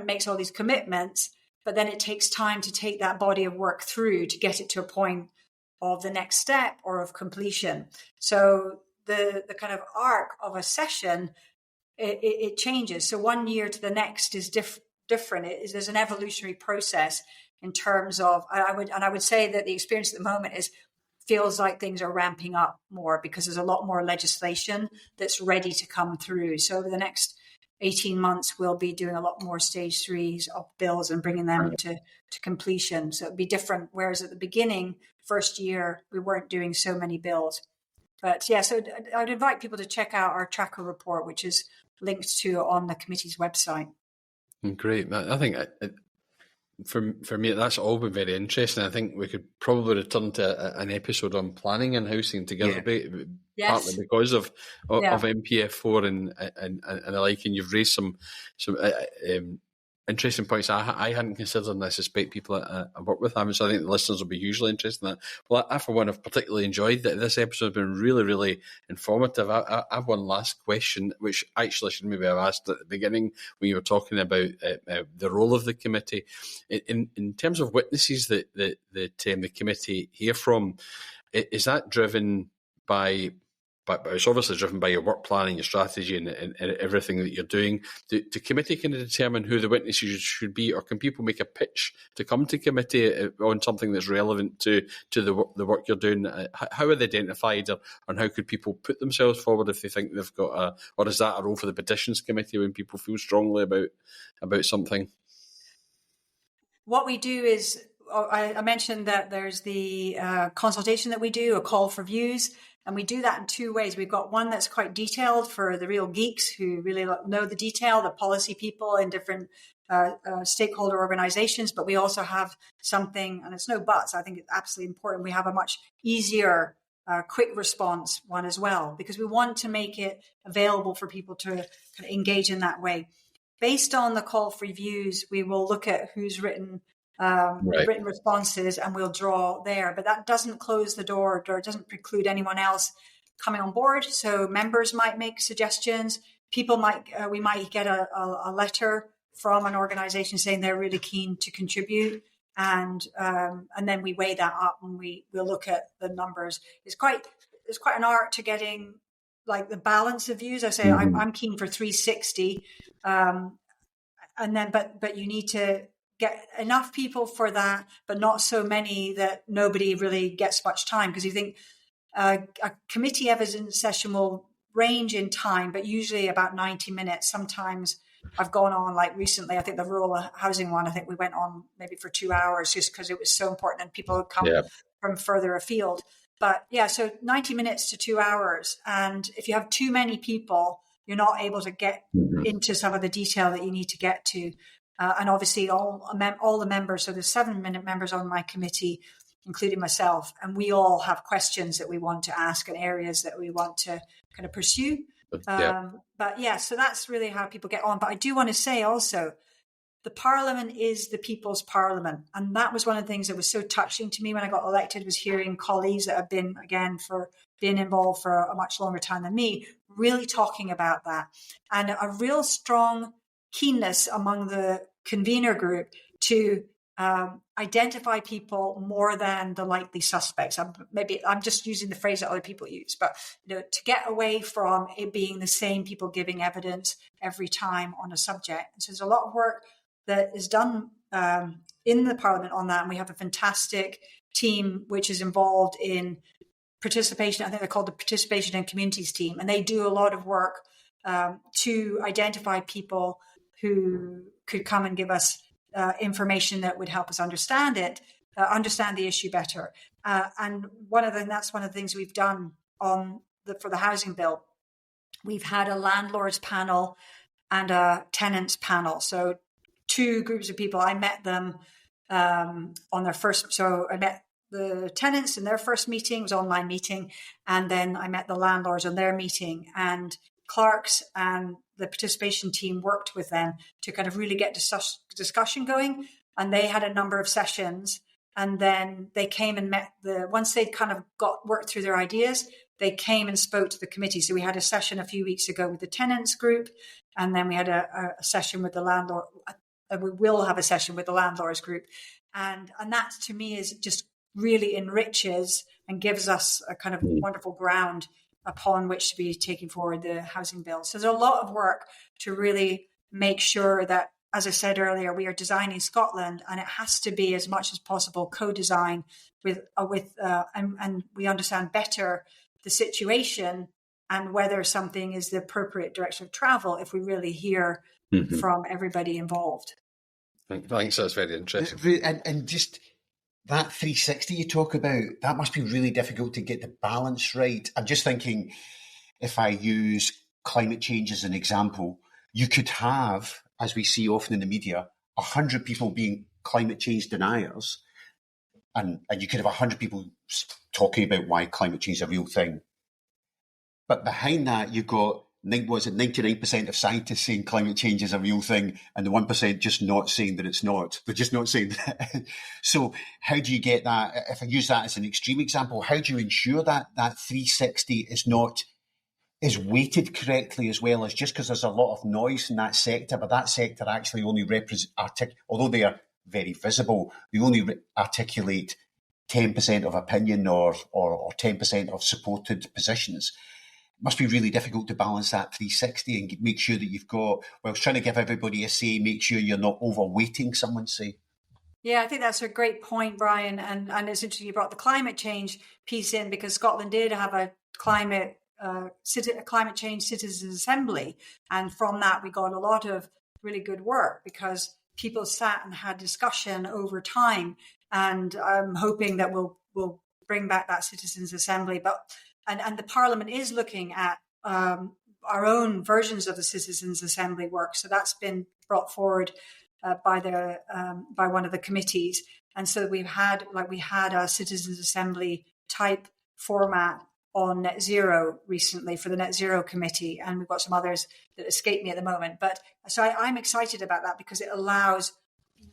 makes all these commitments, but then it takes time to take that body of work through to get it to a point of the next step or of completion. So the kind of arc of a session, it changes. So 1 year to the next is different. There's an evolutionary process in terms of, I would say that the experience at the moment feels like things are ramping up more because there's a lot more legislation that's ready to come through. So over the next 18 months, we'll be doing a lot more stage 3s of bills and bringing them to completion. So it'd be different. Whereas at the beginning, first year, we weren't doing so many bills. But yeah, so I'd invite people to check out our tracker report, which is linked to on the committee's website. Great. I think for me, that's all been very interesting. I think we could probably return to an episode on planning and housing together, partly because of MPF4 and the like. And you've raised some interesting points I hadn't considered, and I suspect people I work with haven't. So I think the listeners will be hugely interested in that. Well, I for one have particularly enjoyed that. This episode has been really, really informative. I have one last question, which actually I should maybe have asked at the beginning when you were talking about the role of the committee. In terms of witnesses that the committee hear from, is that driven by... But it's obviously driven by your work planning, your strategy, and everything that you're doing. The committee can determine who the witnesses should be, or can people make a pitch to come to committee on something that's relevant to the work you're doing? How are they identified, and how could people put themselves forward if they think they've got or is that a role for the petitions committee when people feel strongly about something? What we do is, I mentioned that there's the consultation that we do, a call for views. And we do that in two ways. We've got one that's quite detailed for the real geeks who really know the detail, the policy people in different stakeholder organizations. But we also have something, and it's no buts, I think it's absolutely important. We have a much easier, quick response one as well, because we want to make it available for people to kind of engage in that way. Based on the call for views, we will look at who's written written responses, and we'll draw there. But that doesn't close the door, or it doesn't preclude anyone else coming on board. So members might make suggestions. People we might get a letter from an organization saying they're really keen to contribute, and then we weigh that up and we'll look at the numbers. It's quite an art to getting like the balance of views. I say I'm keen for 360, and then but you need to get enough people for that, but not so many that nobody really gets much time. Because you think a committee evidence session will range in time, but usually about 90 minutes. Sometimes I've gone on, like recently, I think the rural housing one, I think we went on maybe for 2 hours just because it was so important and people would come from further afield. But yeah, so 90 minutes to 2 hours. And if you have too many people, you're not able to get into some of the detail that you need to get to. And obviously all the members, so there's 7 members on my committee, including myself, and we all have questions that we want to ask and areas that we want to kind of pursue. But yeah, so that's really how people get on. But I do want to say also, the Parliament is the people's Parliament. And that was one of the things that was so touching to me when I got elected, was hearing colleagues that have been, again, for being involved for a much longer time than me, really talking about that. And a real strong keenness among the convener group to identify people more than the likely suspects. I'm just using the phrase that other people use, but to get away from it being the same people giving evidence every time on a subject. And so there's a lot of work that is done in the Parliament on that, and we have a fantastic team which is involved in participation. I think they're called the Participation in Communities team, and they do a lot of work to identify people who could come and give us information that would help us understand the issue better. And that's one of the things we've done for the housing bill. We've had a landlords panel and a tenants panel. So two groups of people. I met them on their first. So I met the tenants in their first meeting. It was an online meeting, and then I met the landlords on their meeting. And clerks and the participation team worked with them to kind of really get discussion going. And they had a number of sessions. And then they came and met once they'd kind of worked through their ideas, they came and spoke to the committee. So we had a session a few weeks ago with the tenants group, and then we had a session with the landlord. We will have a session with the landlords group. And that to me is just really enriches and gives us a kind of wonderful ground upon which to be taking forward the housing bill. So there's a lot of work to really make sure that, as I said earlier, we are designing Scotland, and it has to be as much as possible co-design and we understand better the situation and whether something is the appropriate direction of travel if we really hear from everybody involved. Thanks, that's very interesting. And just that 360 you talk about, that must be really difficult to get the balance right. I'm just thinking, if I use climate change as an example, you could have, as we see often in the media, 100 people being climate change deniers, and you could have 100 people talking about why climate change is a real thing. But behind that, you've got, 99% of scientists saying climate change is a real thing, and the 1% just not saying that it's not. They're just not saying that. So how do you get that? If I use that as an extreme example, how do you ensure that 360 is weighted correctly, as well as just because there's a lot of noise in that sector, but that sector actually only although they are very visible, they only articulate 10% of opinion or 10% of supported positions. It must be really difficult to balance that 360 and make sure that you've got, trying to give everybody a say, make sure you're not overweighting someone's say. Yeah, I think that's a great point, Brian. And it's interesting you brought the climate change piece in, because Scotland did have a climate change citizens assembly, and from that we got a lot of really good work because people sat and had discussion over time, and I'm hoping that we'll bring back that citizens assembly. But and the Parliament is looking at our own versions of the citizens assembly work, so that's been brought forward by one of the committees, and so we had a citizens assembly type format on net zero recently for the net zero committee, and we've got some others that escape me at the moment. But so I'm excited about that because it allows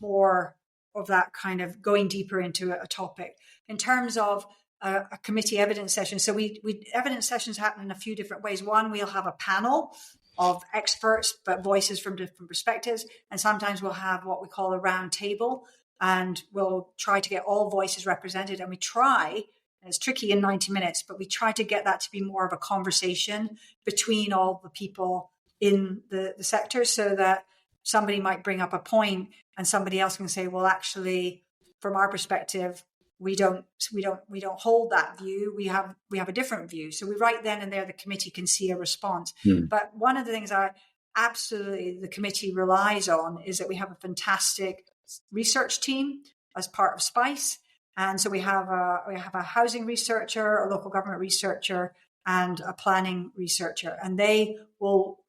more of that kind of going deeper into a topic. In terms of a committee evidence session, so we evidence sessions happen in a few different ways. One, we'll have a panel of experts, but voices from different perspectives, and sometimes we'll have what we call a round table, and we'll try to get all voices represented, and we try. It's tricky in 90 minutes, but we try to get that to be more of a conversation between all the people in the sector, so that somebody might bring up a point and somebody else can say, well, actually, from our perspective, we don't hold that view. We have a different view. So we right then and there, the committee can see a response. But one of the things the committee relies on is that we have a fantastic research team as part of SPICE. And so we have a housing researcher, a local government researcher, and a planning researcher, and they will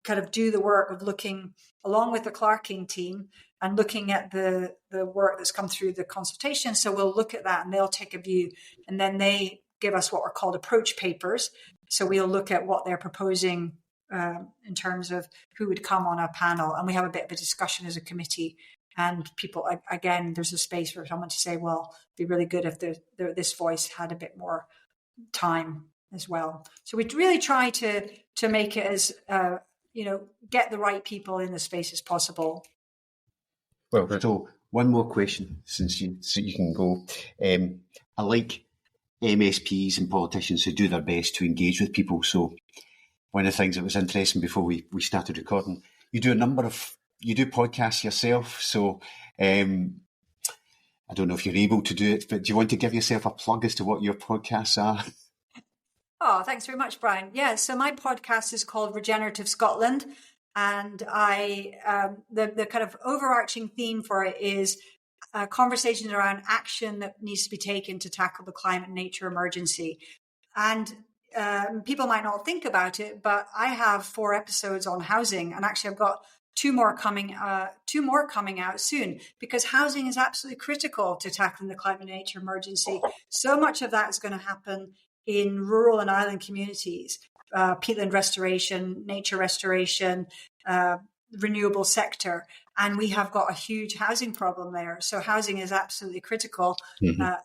kind of do the work of looking along with the clerking team and looking at the work that's come through the consultation. So we'll look at that, and they'll take a view, and then they give us what are called approach papers. So we'll look at what they're proposing in terms of who would come on a panel, and we have a bit of a discussion as a committee. And people, again, there's a space for someone to say, well, it'd be really good if this voice had a bit more time as well. So we really try to make it as, get the right people in the space as possible. Well, so one more question, so you can go. I like MSPs and politicians who do their best to engage with people. So one of the things that was interesting before we started recording, you do podcasts yourself. So I don't know if you're able to do it, but do you want to give yourself a plug as to what your podcasts are? Oh, thanks very much, Brian. Yeah, so my podcast is called Regenerative Scotland, And the kind of overarching theme for it is conversations around action that needs to be taken to tackle the climate and nature emergency. And people might not think about it, but I have 4 episodes on housing, and actually I've got 2 more coming out soon, because housing is absolutely critical to tackling the climate and nature emergency. So much of that is going to happen in rural and island communities, peatland restoration, nature restoration, renewable sector, and we have got a huge housing problem there. So housing is absolutely critical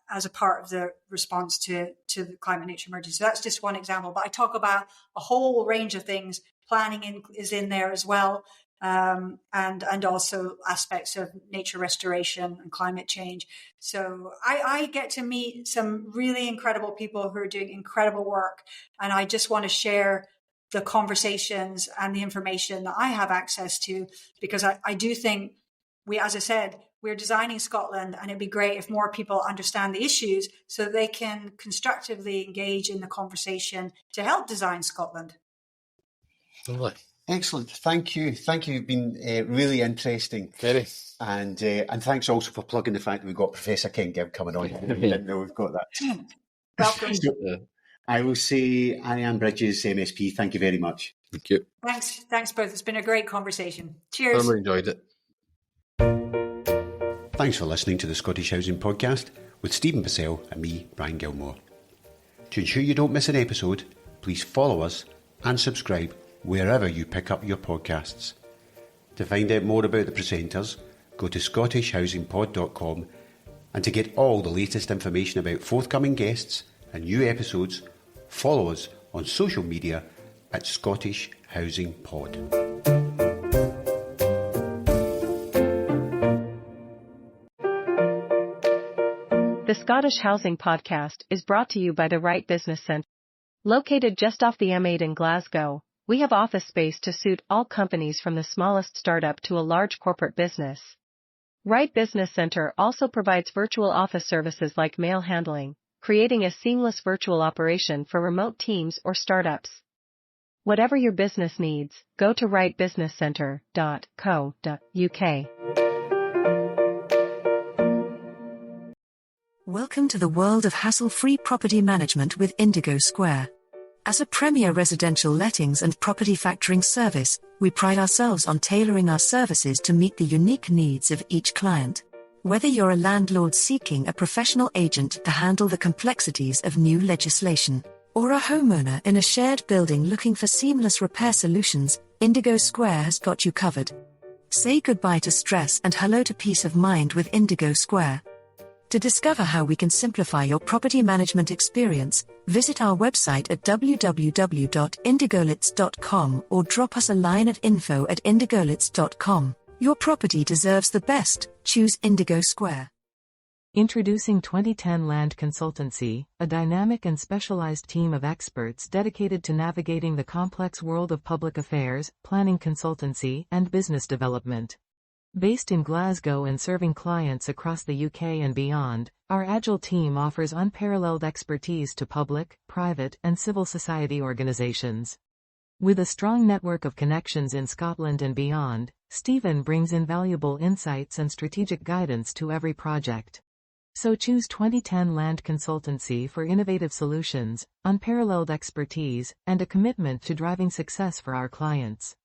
as a part of the response to the climate nature emergency. So that's just one example, but I talk about a whole range of things. Planning is in there as well, and also aspects of nature restoration and climate change. So I get to meet some really incredible people who are doing incredible work, and I just want to share the conversations and the information that I have access to, because I do think as I said, we're designing Scotland, and it'd be great if more people understand the issues so they can constructively engage in the conversation to help design Scotland. Lovely. Excellent. Thank you. You've been really interesting. Very. And thanks also for plugging the fact that we've got Professor King coming on. I didn't know we've got that. Welcome. I will say, Ariane Burgess, MSP, thank you very much. Thank you. Thanks both. It's been a great conversation. Cheers. I really enjoyed it. Thanks for listening to the Scottish Housing Podcast with Stephen Purcell and me, Brian Gilmore. To ensure you don't miss an episode, please follow us and subscribe wherever you pick up your podcasts. To find out more about the presenters, go to scottishhousingpod.com, and to get all the latest information about forthcoming guests and new episodes, follow us on social media at Scottish Housing Pod. The Scottish Housing Podcast is brought to you by the Right Business Centre. Located just off the M8 in Glasgow, we have office space to suit all companies from the smallest startup to a large corporate business. Right Business Centre also provides virtual office services like mail handling, creating a seamless virtual operation for remote teams or startups. Whatever your business needs, go to rightbusinesscentre.co.uk. Welcome to the world of hassle-free property management with Indigo Square. As a premier residential lettings and property factoring service, we pride ourselves on tailoring our services to meet the unique needs of each client. Whether you're a landlord seeking a professional agent to handle the complexities of new legislation, or a homeowner in a shared building looking for seamless repair solutions, Indigo Square has got you covered. Say goodbye to stress and hello to peace of mind with Indigo Square. To discover how we can simplify your property management experience, visit our website at www.indigolits.com or drop us a line at info@indigolits.com. Your property deserves the best. Choose Indigo Square. Introducing 2010 Land Consultancy, a dynamic and specialized team of experts dedicated to navigating the complex world of public affairs, planning consultancy, and business development. Based in Glasgow and serving clients across the UK and beyond, our agile team offers unparalleled expertise to public, private, and civil society organizations. With a strong network of connections in Scotland and beyond, Stephen brings invaluable insights and strategic guidance to every project. So choose 2010 Land Consultancy for innovative solutions, unparalleled expertise, and a commitment to driving success for our clients.